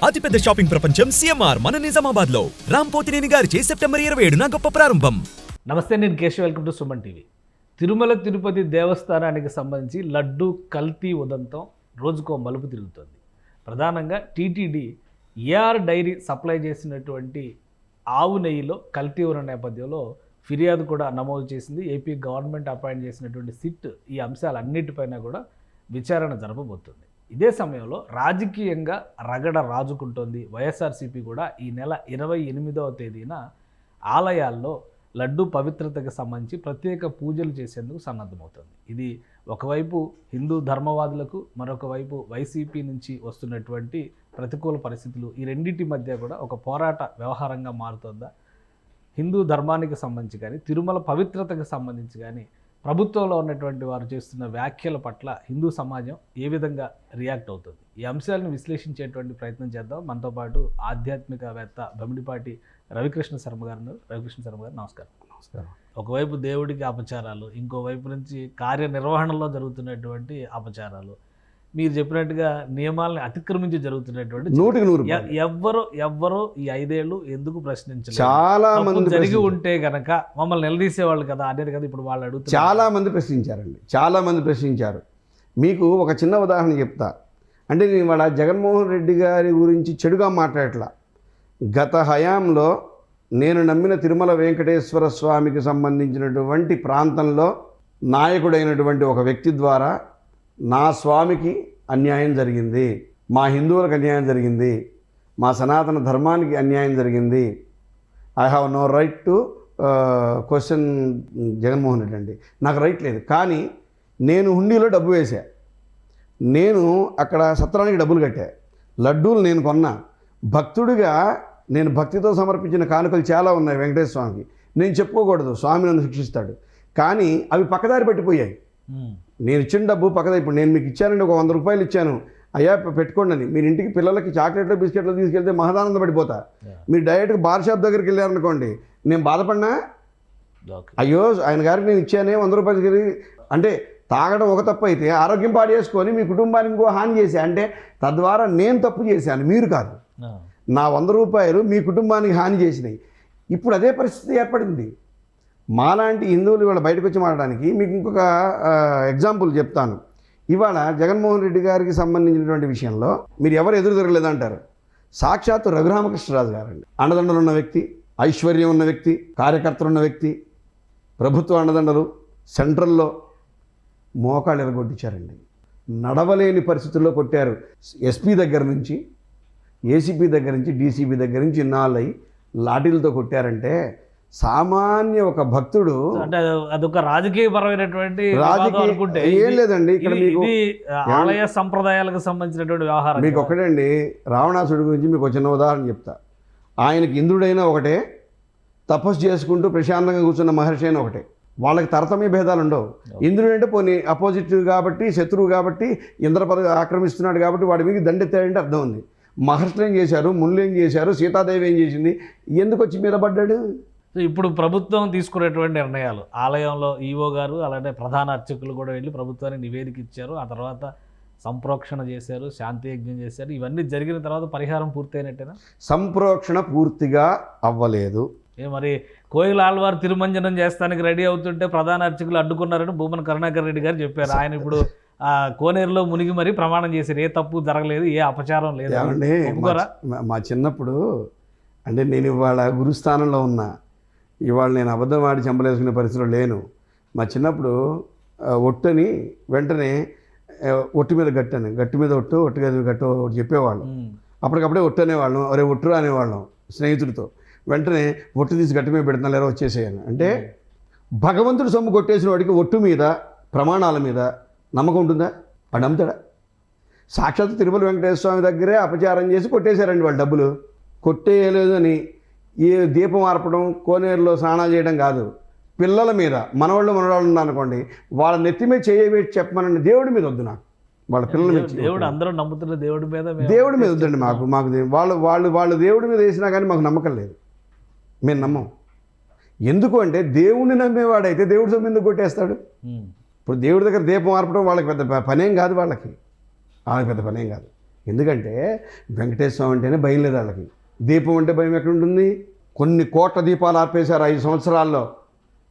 అతిపెద్ద షాపింగ్ ప్రపంచం సిఎంఆర్ మన నిజామాబాద్ లో రాంపోతినేని గారిచే సెప్టెంబర్ 27న గొప్ప ప్రారంభం. నమస్తే, నేను Keshav. Welcome to Suman TV. Tirumala Tirupati దేవస్థానానికి సంబంధించి లడ్డు కల్తీ ఉదంతం రోజుకో మలుపు తిరుగుతుంది. ప్రధానంగా టీటీడీ ఏఆర్ డైరీ సప్లై చేసినటువంటి ఆవు నెయ్యిలో కల్తీ ఉన్న నేపథ్యంలో ఫిర్యాదు కూడా నమోదు చేసింది. ఏపీ గవర్నమెంట్ అపాయింట్ చేసినటువంటి సిట్ ఈ అంశాలన్నిటిపైన కూడా విచారణ జరపబోతుంది. ఇదే సమయంలో రాజకీయంగా రగడ రాజుకుంటోంది. వైఎస్ఆర్సీపీ కూడా ఈ నెల 28వ తేదీన ఆలయాల్లో లడ్డు పవిత్రతకు సంబంధించి ప్రత్యేక పూజలు చేసేందుకు సన్నద్ధమవుతుంది. ఇది ఒకవైపు హిందూ ధర్మవాదులకు, మరొక వైపు వైసీపీ నుంచి వస్తున్నటువంటి ప్రతికూల పరిస్థితులు, ఈ రెండింటి మధ్య కూడా ఒక పోరాట వ్యవహారంగా మారుతుందా? హిందూ ధర్మానికి సంబంధించి కానీ, తిరుమల పవిత్రతకు సంబంధించి కానీ ప్రభుత్వంలో ఉన్నటువంటి వారు చేస్తున్న వ్యాఖ్యల పట్ల హిందూ సమాజం ఏ విధంగా రియాక్ట్ అవుతుంది? ఈ అంశాలను విశ్లేషించేటువంటి ప్రయత్నం చేద్దాం. మనతో పాటు ఆధ్యాత్మికవేత్త బమిడిపాటి రవికృష్ణ శర్మ గారు ఉన్నారు. రవికృష్ణ శర్మ గారు నమస్కారం. నమస్కారం. ఒకవైపు దేవుడికి అపచారాలు, ఇంకోవైపు నుంచి కార్యనిర్వహణలో జరుగుతున్నటువంటి అపచారాలు, మీరు చెప్పినట్టుగా నియమాలను అతిక్రమించి జరుగుతున్నటువంటి 100% ఎవ్వరు ఈ 5 ఏళ్ళు ఎందుకు ప్రశ్నించలేదు? చాలా మంది జరిగి ఉంటే గనక మమ్మల్ని నిలదీసేవాళ్ళు కదా అనేది కదా ఇప్పుడు వాళ్ళు అడుగుతారు. చాలా మంది ప్రశ్నించారండి, చాలా మంది ప్రశ్నించారు. మీకు ఒక చిన్న ఉదాహరణ చెప్తా. అంటే నేను ఇవాళ జగన్మోహన్ రెడ్డి గారి గురించి చెడుగా మాట్లాడట్లా. గత హయాంలో నేను నమ్మిన తిరుమల వెంకటేశ్వర స్వామికి సంబంధించినటువంటి ప్రాంతంలో నాయకుడైనటువంటి ఒక వ్యక్తి ద్వారా నా స్వామికి అన్యాయం జరిగింది, మా హిందువులకు అన్యాయం జరిగింది, మా సనాతన ధర్మానికి అన్యాయం జరిగింది. I have no right to question Jaganmohan Reddy అండి. నాకు రైట్ లేదు. కానీ నేను హుండీలో డబ్బు వేసా, నేను అక్కడ సత్రానికి డబ్బులు కట్టా, లడ్డూలు నేను కొన్నా. భక్తుడిగా నేను భక్తితో సమర్పించిన కానుకలు చాలా ఉన్నాయి వెంకటేశ్వర స్వామికి. నేను చెప్పుకోకూడదు, స్వామి నన్ను శిక్షిస్తాడు. కానీ అవి పక్కదారి పెట్టిపోయాయి. నేను ఇచ్చిన డబ్బు పక్కదా. ఇప్పుడు నేను మీకు ఇచ్చానండి, ఒక 100 రూపాయలు ఇచ్చాను, అయ్యా పెట్టుకోండి అని. మీరు ఇంటికి పిల్లలకి చాక్లెట్లు బిస్కెట్లు తీసుకెళ్తే మహదానంద పడిపోతా. మీరు డైరెక్ట్గా బార్ షాప్ దగ్గరికి వెళ్ళారనుకోండి, నేను బాధపడినా, అయ్యో ఆయన గారికి నేను ఇచ్చానే 100 రూపాయలకి. అంటే తాగడం ఒక తప్పు అయితే ఆరోగ్యం పాడు చేసుకొని మీ కుటుంబానికి ఇంకో హాని చేశా అంటే తద్వారా నేను తప్పు చేశాను, మీరు కాదు. నా 100 రూపాయలు మీ కుటుంబానికి హాని చేసినాయి. ఇప్పుడు అదే పరిస్థితి ఏర్పడింది. మాలాంటి హిందువులు ఇవాళ బయటకు వచ్చి మాట్లాడడానికి మీకు ఇంకొక ఎగ్జాంపుల్ చెప్తాను. ఇవాళ జగన్మోహన్ రెడ్డి గారికి సంబంధించినటువంటి విషయంలో మీరు ఎవరు ఎదురు తిరగలేదంటారు. సాక్షాత్తు రఘురామకృష్ణరాజు గారండి. అండదండలు ఉన్న వ్యక్తి, ఐశ్వర్యం ఉన్న వ్యక్తి, కార్యకర్తలు ఉన్న వ్యక్తి, ప్రభుత్వ అండదండలు, సెంట్రల్లో మోకాళ్ళు ఎరగొట్టించారండి. నడవలేని పరిస్థితుల్లో కొట్టారు. ఎస్పీ దగ్గర నుంచి, ఏసీపీ దగ్గర నుంచి, డీసీపీ దగ్గర నుంచి ఇన్నాళ్ళై లాఠీలతో కొట్టారంటే సామాన్య ఒక భక్తుడు, అంటే అదొక రాజకీయపరమైనటువంటి అనుకుంటే ఏం లేదండి. ఇక్కడ మీకు ఆలయ సంప్రదాయాలకు సంబంధించినటువంటి వ్యవహారం. మీకు ఒకటండి, రావణాసుడి గురించి మీకు ఒక చిన్న ఉదాహరణ చెప్తా. ఆయనకి ఇంద్రుడైనా ఒకటే, తపస్సు చేసుకుంటూ ప్రశాంతంగా కూర్చున్న మహర్షి అయినా ఒకటే. వాళ్ళకి తరతమ్య భేదాలు ఉండవు. ఇంద్రుడు అంటే పోనీ అపోజిట్ కాబట్టి, శత్రువు కాబట్టి, ఇంద్రపద ఆక్రమిస్తున్నాడు కాబట్టి వాడి మీద దండెత్తాడంటే అర్థం ఉంది. మహర్షులు ఏం చేశారు, ముళ్ళు ఏం చేశారు, సీతాదేవి ఏం చేసింది, ఎందుకు వచ్చి మీద పడ్డాడు? ఇప్పుడు ప్రభుత్వం తీసుకునేటువంటి నిర్ణయాలు, ఆలయంలో ఈవో గారు అలాగే ప్రధాన అర్చకులు కూడా వెళ్ళి ప్రభుత్వానికి నివేదిక ఇచ్చారు. ఆ తర్వాత సంప్రోక్షణ చేశారు, శాంతి యజ్ఞం చేశారు. ఇవన్నీ జరిగిన తర్వాత పరిహారం పూర్తయినట్టేనా? సంప్రోక్షణ పూర్తిగా అవ్వలేదు. మరి కోయిల ఆళ్వారు తిరుమంజనం చేస్తానికి రెడీ అవుతుంటే ప్రధాన అర్చకులు అడ్డుకున్నారని భూమన కరుణాకర్ రెడ్డి గారు చెప్పారు. ఆయన ఇప్పుడు కోనేరులో మునిగి మరీ ప్రమాణం చేశారు, ఏ తప్పు జరగలేదు, ఏ అపచారం లేదు. మా చిన్నప్పుడు అంటే నేను ఇవాళ గురుస్థానంలో ఉన్నా, ఇవాళ నేను అబద్ధం ఆడి చంపలేసుకునే పరిస్థితిలో లేను. మా చిన్నప్పుడు ఒట్టని వెంటనే ఒట్టు మీద గట్టని, గట్టు మీద ఒట్టు, ఒట్టు మీద గట్టు ఒకటి చెప్పేవాళ్ళం. అప్పటికప్పుడే ఒట్టు అనేవాళ్ళం, అరే ఒట్టురా అనేవాళ్ళం స్నేహితుడితో. వెంటనే ఒట్టు తీసి గట్టు మీద పెడుతున్నా లేరో వచ్చేసేయాలి. అంటే భగవంతుడు సొమ్ము కొట్టేసిన వాడికి ఒట్టు మీద, ప్రమాణాల మీద నమ్మకం ఉంటుందా? వాడు నమ్ముతాడా? సాక్షాత్ తిరుమల వెంకటేశ్వర స్వామి దగ్గరే అపచారం చేసి కొట్టేశారండి వాళ్ళు డబ్బులు. కొట్టేయలేదు అని ఈ దీపం ఆర్పడం, కోనేరులో స్నానాలు చేయడం కాదు, పిల్లల మీద, మనవాళ్ళు ఉన్నారనుకోండి, వాళ్ళ నెత్తి మీద చేయబెట్టి చెప్పమనండి. దేవుడి మీద వద్దు నాకు, వాళ్ళ పిల్లల మీద. దేవుడు అందరూ నమ్ముతున్న దేవుడి మీద వద్దండి మాకు. వాళ్ళు దేవుడి మీద వేసినా కానీ మాకు నమ్మకం లేదు, మేము నమ్మం. ఎందుకు అంటే దేవుడిని నమ్మేవాడైతే దేవుడి సొమ్ము ఎందుకు కొట్టేస్తాడు? ఇప్పుడు దేవుడి దగ్గర దీపం ఆర్పడం వాళ్ళకి పెద్ద పనేం కాదు, వాళ్ళకి పెద్ద పనేం కాదు. ఎందుకంటే వెంకటేశ్వర స్వామి అంటేనే భయం లేదు వాళ్ళకి. దీపం అంటే భయం ఎక్కడ ఉంటుంది? కొన్ని కోట్ల దీపాలు ఆర్పేశారు 5 సంవత్సరాల్లో.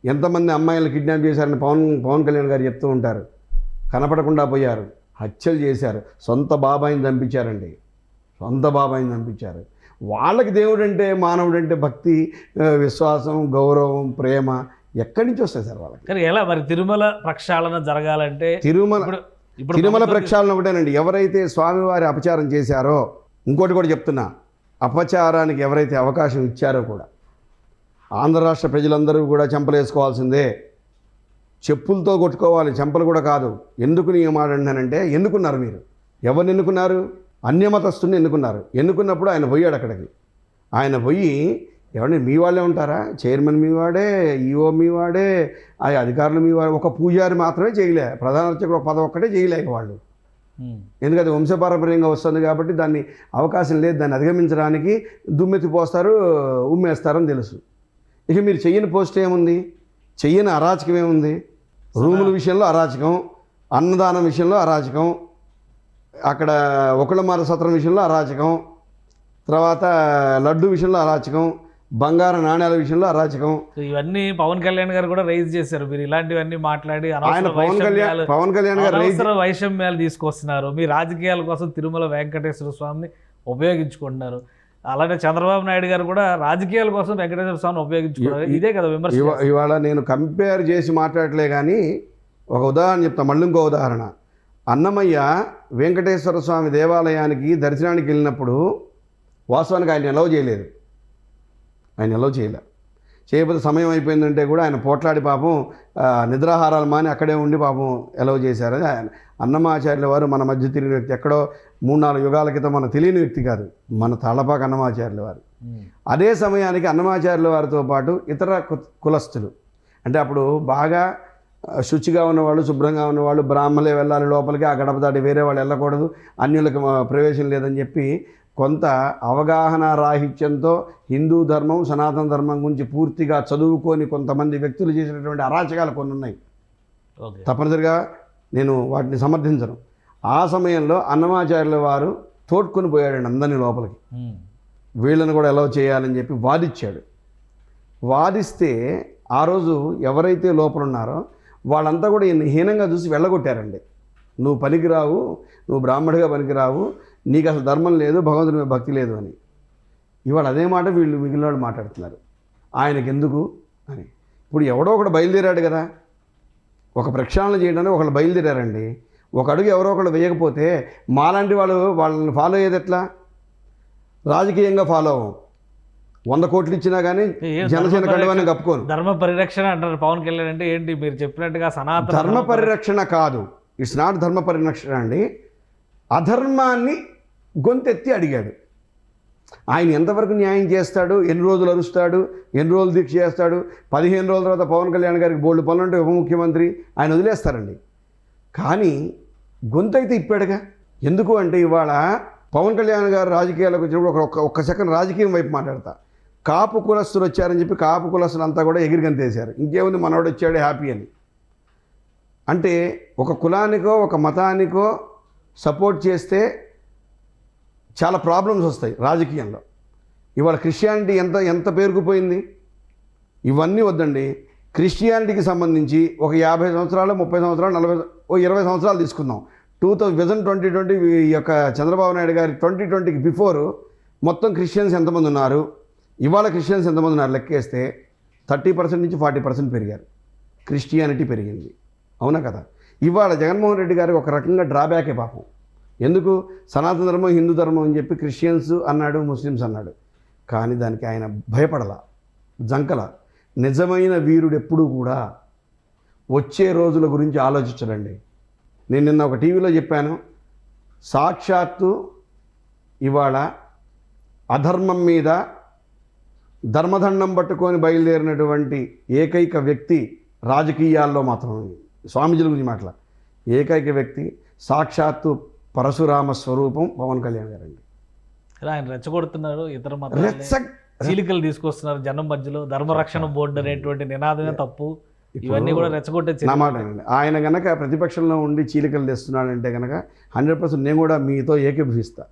ఎంతమంది అమ్మాయిలు కిడ్నాప్ చేశారని పవన్ కళ్యాణ్ గారు చెప్తూ ఉంటారు. కనపడకుండా పోయారు, హత్యలు చేశారు, సొంత బాబాయిని చంపించారండి, సొంత బాబాయిని చంపించారు. వాళ్ళకి దేవుడు అంటే, మానవుడు అంటే భక్తి, విశ్వాసం, గౌరవం, ప్రేమ ఎక్కడి నుంచి వస్తాయి సార్ వాళ్ళకి? కానీ ఎలా మరి తిరుమల ప్రక్షాళన జరగాలంటే తిరుమల ప్రక్షాళన ఒకటేనండి. ఎవరైతే స్వామివారి అపచారం చేశారో, ఇంకోటి కూడా చెప్తున్నా, అపచారానికి ఎవరైతే అవకాశం ఇచ్చారో కూడా ఆంధ్ర రాష్ట్ర ప్రజలందరూ కూడా చెంపలేసుకోవాల్సిందే. చెప్పులతో కొట్టుకోవాలి, చెంపలు కూడా కాదు. ఎందుకు నీ మాట అంటానంటే, ఎన్నుకున్నారు మీరు, ఎవరిని ఎన్నుకున్నారు? అన్యమతస్తుని ఎన్నుకున్నారు. ఎన్నుకున్నప్పుడు ఆయన పోయాడు అక్కడికి. ఆయన పోయి ఎవరిని మీ వాళ్ళే ఉంటారా? చైర్మన్ మీ వాడే, ఈఓ మీ వాడే, ఆ అధికారులు మీ వాడే. ఒక పూజారి మాత్రమే చేయలే, ప్రధాన అర్చకుడు ఒక పదవి ఒక్కటే చేయలేక వాళ్ళు. ఎందుకంటే వంశపారంపర్యంగా వస్తుంది కాబట్టి దాన్ని అవకాశం లేదు, దాన్ని అధిగమించడానికి దుమ్మెత్తి పోస్తారు, ఉమ్మేస్తారని తెలుసు. ఇక మీరు చెయ్యని పోస్ట్ ఏముంది? చెయ్యని అరాచకం ఏముంది? రూముల విషయంలో అరాచకం, అన్నదానం విషయంలో అరాచకం, అక్కడ ఒకళ్ళమార సత్రం విషయంలో అరాచకం, తర్వాత లడ్డు విషయంలో అరాచకం, బంగారు నాణ్యాల విషయంలో అరాచకం. ఇవన్నీ పవన్ కళ్యాణ్ గారు కూడా రైజ్ చేశారు. మీరు ఇలాంటివన్నీ మాట్లాడి ఆయన పవన్ కళ్యాణ్ గారు వైషమ్యాలు తీసుకొస్తున్నారు, మీ రాజకీయాల కోసం తిరుమల వెంకటేశ్వర స్వామిని ఉపయోగించుకుంటున్నారు. అలానే చంద్రబాబు నాయుడు గారు కూడా రాజకీయాల కోసం వెంకటేశ్వర స్వామిని ఉపయోగించుకున్నారు. ఇదే కదా విమర్శ. ఇవాళ నేను కంపేర్ చేసి మాట్లాడలే కానీ ఒక ఉదాహరణ చెప్తాను, మళ్ళీ ఇంకో ఉదాహరణ. అన్నమయ్య వెంకటేశ్వర స్వామి దేవాలయానికి దర్శనానికి వెళ్ళినప్పుడు వాస్తవానికి ఆయన ఎలవ్ చేయలేదు. ఆయన ఎలవ్ చేయకపోతే సమయం అయిపోయిందంటే కూడా ఆయన పోట్లాడి పాపం నిద్రాహారాలు మాని అక్కడే ఉండి పాపం ఎలవ్ చేశారు. ఆయన అన్నమాచార్యుల వారు మన మధ్య తిరిగిన వ్యక్తి, ఎక్కడో 3-4 యుగాల క్రితం మన తెలియని వ్యక్తి కాదు, మన తాళపాక అన్నమాచార్యుల వారు. అదే సమయానికి అన్నమాచార్యుల వారితో పాటు ఇతర కులస్తులు, అంటే అప్పుడు బాగా శుచిగా ఉన్నవాళ్ళు, శుభ్రంగా ఉన్నవాళ్ళు, బ్రాహ్మలే వెళ్ళాలి లోపలికి, ఆ గడప దాటి వేరే వాళ్ళు వెళ్ళకూడదు, అన్యులకు ప్రవేశం లేదని చెప్పి కొంత అవగాహన రాహిత్యంతో హిందూ ధర్మం, సనాతన ధర్మం గురించి పూర్తిగా చదువుకొని కొంతమంది వ్యక్తులు చేసినటువంటి అరాచకాలు కొన్ని ఉన్నాయి. తప్పనిసరిగా నేను వాటిని సమర్థించను. ఆ సమయంలో అన్నమాచార్యుల వారు తోడ్కొని పోయాడండి అందరినీ లోపలికి, వీళ్ళని కూడా ఎలా చేయాలని చెప్పి వాదిచ్చాడు. వాదిస్తే ఆ రోజు ఎవరైతే లోపల ఉన్నారో వాళ్ళంతా కూడా ఈయన హీనంగా చూసి వెళ్ళగొట్టారండి. నువ్వు పనికిరావు, నువ్వు బ్రాహ్మడిగా పనికిరావు, నీకు అసలు ధర్మం లేదు, భగవంతుని మీద భక్తి లేదు అని. ఇవాళ అదే మాట వీళ్ళు మిగిలిన వాళ్ళు మాట్లాడుతున్నారు, ఆయనకి ఎందుకు అని. ఇప్పుడు ఎవడో ఒకడు బయలుదేరాడు కదా, ఒక ప్రక్షాళన చేయడానికి ఒకళ్ళు బయలుదేరారండి. ఒక అడుగు ఎవరో ఒకళ్ళు వేయకపోతే మాలాంటి వాళ్ళని ఫాలో అయ్యేది ఎట్లా? రాజకీయంగా ఫాలో అవ్వం. 100 కోట్లు ఇచ్చినా కానీ జనసేన కండువాన్ని కప్పుకోను. ధర్మ పరిరక్షణ అంటారు పవన్ కళ్యాణ్ అంటే ఏంటి? మీరు చెప్పినట్టుగా సనాతన ధర్మ పరిరక్షణ కాదు, ఇట్స్ నాట్ ధర్మ పరిరక్షణ అండి. అధర్మాన్ని గొంతెత్తి అడిగాడు. ఆయన ఎంతవరకు న్యాయం చేస్తాడు? ఎన్ని రోజులు అరుస్తాడు? ఎన్ని రోజులు దీక్ష చేస్తాడు? 15 రోజుల తర్వాత పవన్ కళ్యాణ్ గారికి బోల్డ్ పనులు అంటే ఉప ముఖ్యమంత్రి, ఆయన వదిలేస్తారండి. కానీ గొంతు అయితే ఇప్పాడుగా. ఎందుకు అంటే ఇవాళ పవన్ కళ్యాణ్ గారు రాజకీయాలకు వచ్చినప్పుడు ఒక్క సెకండ్ రాజకీయం వైపు మాట్లాడతా. కాపు కులస్తులు వచ్చారని చెప్పి కాపు కులస్తులు అంతా కూడా ఎగిరిగంతేశారు. ఇంకేముంది, మనోడు వచ్చాడే హ్యాపీ అని. అంటే ఒక కులానికో ఒక మతానికో సపోర్ట్ చేస్తే చాలా ప్రాబ్లమ్స్ వస్తాయి రాజకీయంలో. ఇవాళ క్రిస్టియానిటీ ఎంత పేరుకుపోయింది. ఇవన్నీ వద్దండి. క్రిస్టియానిటీకి సంబంధించి ఒక 50 సంవత్సరాలు, 30 సంవత్సరాలు, 20 సంవత్సరాలు తీసుకుందాం. 2020 ఈ యొక్క చంద్రబాబు నాయుడు గారి 2020కి బిఫోర్ మొత్తం క్రిస్టియన్స్ ఎంతమంది ఉన్నారు, ఇవాళ క్రిస్టియన్స్ ఎంతమంది ఉన్నారు లెక్కేస్తే 30% నుంచి 40% పెరిగారు. క్రిస్టియానిటీ పెరిగింది, అవునా కదా? ఇవాళ జగన్మోహన్ రెడ్డి గారికి ఒక రకంగా డ్రాబ్యాకే పాపం. ఎందుకు? సనాతన ధర్మం, హిందూ ధర్మం అని చెప్పి క్రిస్టియన్స్ అన్నాడు, ముస్లిమ్స్ అన్నాడు. కానీ దానికి ఆయన భయపడలా, జంకల. నిజమైన వీరుడు ఎప్పుడూ కూడా వచ్చే రోజుల గురించి ఆలోచించడండి. నేను నిన్న ఒక టీవీలో చెప్పాను, సాక్షాత్తు ఇవాళ అధర్మం మీద ధర్మదండం పట్టుకొని బయలుదేరినటువంటి ఏకైక వ్యక్తి రాజకీయాల్లో మాత్రం, స్వామీజీల గురించి మాట్లా, ఏకైక వ్యక్తి సాక్షాత్తు పరశురామ స్వరూపం పవన్ కళ్యాణ్ గారండి. ఆయన రెచ్చగొడుతున్నారు, ఇతర మతాలు చీలికలు తీసుకొస్తున్నారు జనం మధ్యలో. ధర్మరక్షణ బోర్డు అనేటువంటి నినాదమే తప్పు, ఇవన్నీ కూడా రెచ్చగొట్టే నా చర్యలు. మాట అండి, ఆయన గనక ప్రతిపక్షంలో ఉండి చీలికలు తెస్తున్నాడంటే కనుక 100% నేను కూడా మీతో ఏకీభవిస్తా.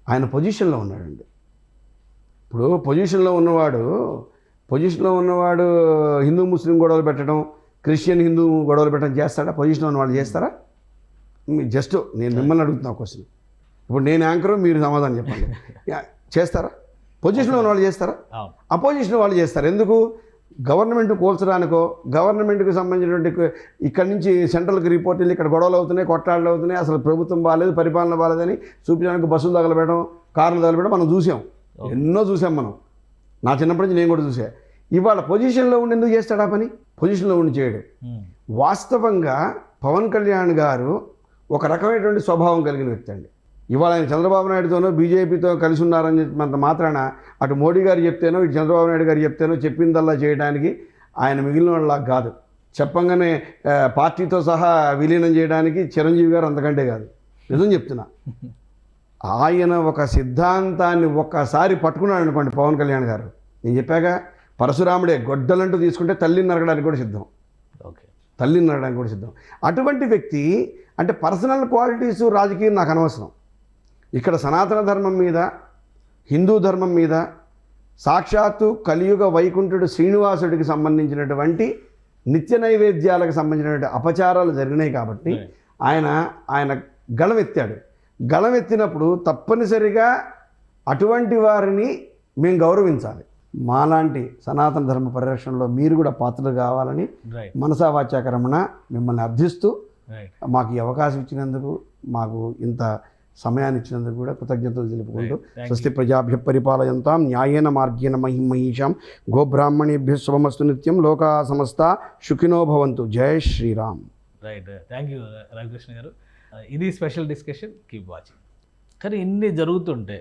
ఆయన పొజిషన్లో ఉన్నాడండి. ఇప్పుడు పొజిషన్లో ఉన్నవాడు హిందూ ముస్లిం గొడవలు పెట్టడం, క్రిస్టియన్ హిందూ గొడవలు పెట్టడం చేస్తాడా? పొజిషన్లో ఉన్న వాళ్ళు చేస్తారా? జస్ట్ నేను మిమ్మల్ని అడుగుతున్నా క్వశ్చన్. ఇప్పుడు నేను యాంకరు, మీరు సమాధానం చెప్పండి. చేస్తారా? పొజిషన్లో ఉన్న వాళ్ళు చేస్తారా? అవును. అపోజిషన్ వాళ్ళు చేస్తారు. ఎందుకు? గవర్నమెంట్ కూల్చడానికో, గవర్నమెంట్కి సంబంధించినటువంటి ఇక్కడి నుంచి సెంట్రల్కి రిపోర్ట్ వెళ్ళి ఇక్కడ గొడవలు అవుతున్నాయి, కొట్లాడలు అవుతున్నాయి, అసలు ప్రభుత్వం బాగాలేదు, పరిపాలన బాగాలేదని చూపించడానికి బస్సులు తగలబెట్టడం, కార్లు తగలబెట్టడం మనం చూసాం. ఎన్నో చూసాం మనం. నా చిన్నప్పటి నుంచి నేను కూడా చూసా. ఇవాళ పొజిషన్లో ఉండి ఎందుకు చేస్తాడు ఆ పని? పొజిషన్లో ఉండి చేయడు. వాస్తవంగా పవన్ కళ్యాణ్ గారు ఒక రకమైనటువంటి స్వభావం కలిగిన వ్యక్తి అండి. ఇవాళ ఆయన చంద్రబాబు నాయుడుతోనో బీజేపీతో కలిసి ఉన్నారని చెప్పినంత మాత్రాన అటు మోడీ గారు చెప్తేనో ఇటు చంద్రబాబు నాయుడు గారు చెప్తేనో చెప్పిందల్లా చేయడానికి ఆయన మిగిలిన వాళ్ళ కాదు. చెప్పంగానే పార్టీతో సహా విలీనం చేయడానికి చిరంజీవి గారు అంతకంటే కాదు. నిజం చెప్తున్నా. ఆయన ఒక సిద్ధాంతాన్ని ఒక్కసారి పట్టుకున్నాడు అనుకోండి పవన్ కళ్యాణ్ గారు, నేను చెప్పాక పరశురాముడే గొడ్డలంటూ తీసుకుంటే తల్లిని నరకడానికి కూడా సిద్ధం. ఓకే. తల్లిని నరకడానికి కూడా సిద్ధం. అటువంటి వ్యక్తి అంటే పర్సనల్ క్వాలిటీస్ రాజకీయం నాకు అనవసరం. ఇక్కడ సనాతన ధర్మం మీద, హిందూ ధర్మం మీద, సాక్షాత్తు కలియుగ వైకుంఠుడు శ్రీనివాసుడికి సంబంధించినటువంటి నిత్య నైవేద్యాలకు సంబంధించినటువంటి అపచారాలు జరిగినాయి కాబట్టి ఆయన గళమెత్తాడు. గళమెత్తినప్పుడు తప్పనిసరిగా అటువంటి వారిని మేము గౌరవించాలి. మాలాంటి సనాతన ధర్మ పరిరక్షణలో మీరు కూడా పాత్రలు కావాలని మనసా వాచా కర్మణ మిమ్మల్ని అర్థిస్తూ మాకు ఈ అవకాశం ఇచ్చినందుకు, మాకు ఇంత సమయాన్ని ఇచ్చినందుకు కూడా కృతజ్ఞతలు తెలుపుకుంటూ స్వస్తి ప్రజాభ్య పరిపాలయంతాం న్యాయేన మార్గేణ మహిమహీషాం గోబ్రాహ్మణేభ్య శుభమస్తు నిత్యం లోకా సమస్త సుఖినో భవంతు. జై Shriram. Right. Thank you Ravikrishna గారు. ఇది స్పెషల్ డిస్కషన్. Keep watching. కానీ ఇన్ని జరుగుతుంటే